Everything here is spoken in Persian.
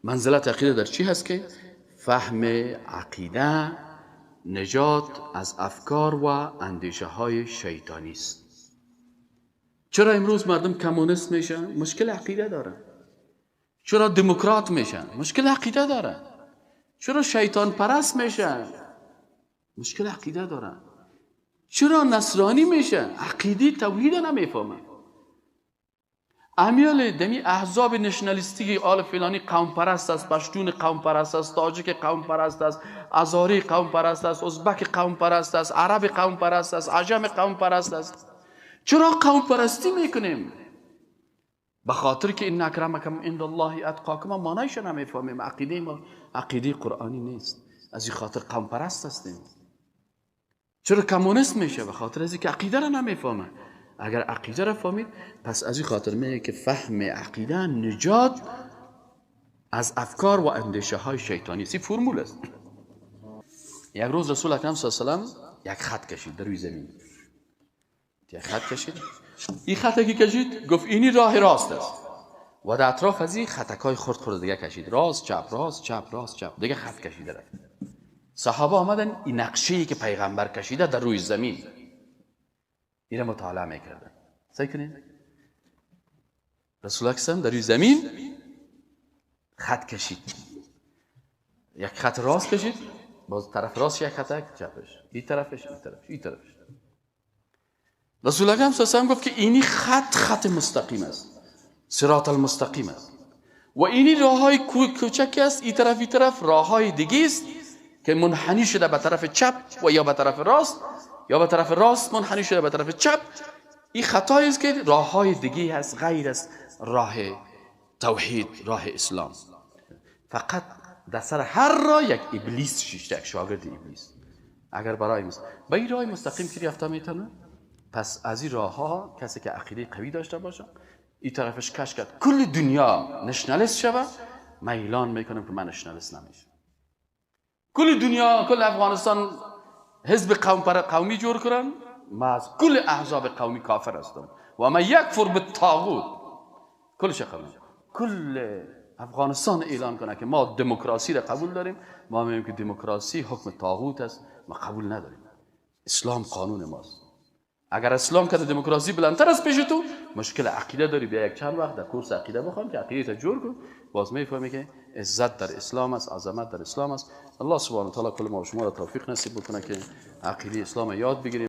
منزلت عقیده در چی هست که فهم عقیده نجات از افکار و اندیشه های شیطانی است. چرا امروز مردم کمونیست میشن؟ مشکل عقیده دارن. چرا دموکرات میشن؟ مشکل عقیده دارن. چرا شیطان پرست میشن؟ مشکل عقیده دارن. چرا نصرانی میشن؟ عقیده توحید نمیفهمن. امیال دمی احزاب نشنالیستی آل فلانی قوم پرست است، پشتون قوم پرست است، تاجیک قوم پرست است، ازاری قوم پرست است، ازبک قوم پرست است، عرب قوم پرست است، عجم قوم پرست است. چرا قوم پرستی میکنیم؟ به خاطر که ان اکرمکم عند الله اتقاکم معنیش نمیفهمیم. عقیده ما عقیده قرآنی نیست، از این خاطر قوم پرست هستیم. چرا کمونیست میشه؟ به خاطر از اینکه عقیده را نمیفهمه. اگر عقیده را فهمید پس از این خاطر میگه که فهم عقیده نجات از افکار و اندیشه های شیطانی است. این فرمول است. یک روز رسول اکرم صلی الله علیه و آله یک خط کشید در روی زمین. یک خط کشید. این خطی که کشید گفت اینی راه راست است و در اطراف از این خطکای خرد دیگه کشید، راست چپ راست چپ راست چپ، دیگه خط کشیده رفت. صحابه آمدن این نقشه‌ای که پیغمبر کشیده در روی زمین اینو مطالعه میکردن. سعی کنین رسول اکرم در روی زمین خط کشید، یک خط راست کشید، باز طرف راست یک خط چپش، این طرفش این طرفش این طرفش. رسول اکرم صلی الله علیه و آله گفت که اینی خط مستقیم است، صراط المستقیم است و اینی راههای کوچک است، این طرف راههای دیگه است که منحنی شده به طرف چپ و یا به طرف راست یا به طرف راست منحنی شده به طرف چپ. این خطایی است که راههای دیگه هست غیر از راه توحید، راه اسلام. فقط در سر هر راه یک ابلیس شیشته، یک شاگرد ابلیس. اگر برای به این راه مستقیم که رفته میتونه، پس از این راه ها کسی که عقیده قوی داشته باشه این طرفش کش کرد کل دنیا نشنالیست شوه، من اعلان میکنم که من نشنالیست نمیشم. کل دنیا کل افغانستان حزب قومی جور کنن، من از کل احزاب قومی کافر هستم و من یکفر بالطاغوت. کلش قبول، کل افغانستان اعلان کنه که ما دموکراسی را قبول داریم، ما میگیم که دموکراسی حکم طاغوت است، ما قبول نداریم، اسلام قانون ماست. اگر اسلام که دموکراسی بلندتر است پیش تو، مشکل عقیده داری، بیا یک چند وقت در کورس عقیده بخوام که عقیده جور کن، باز میفهمی که عزت در اسلام است، عظمت در اسلام است. الله سبحانه و تعالی کل ما و شما را توفیق نصیب بکنه که عقیده اسلام یاد بگیریم.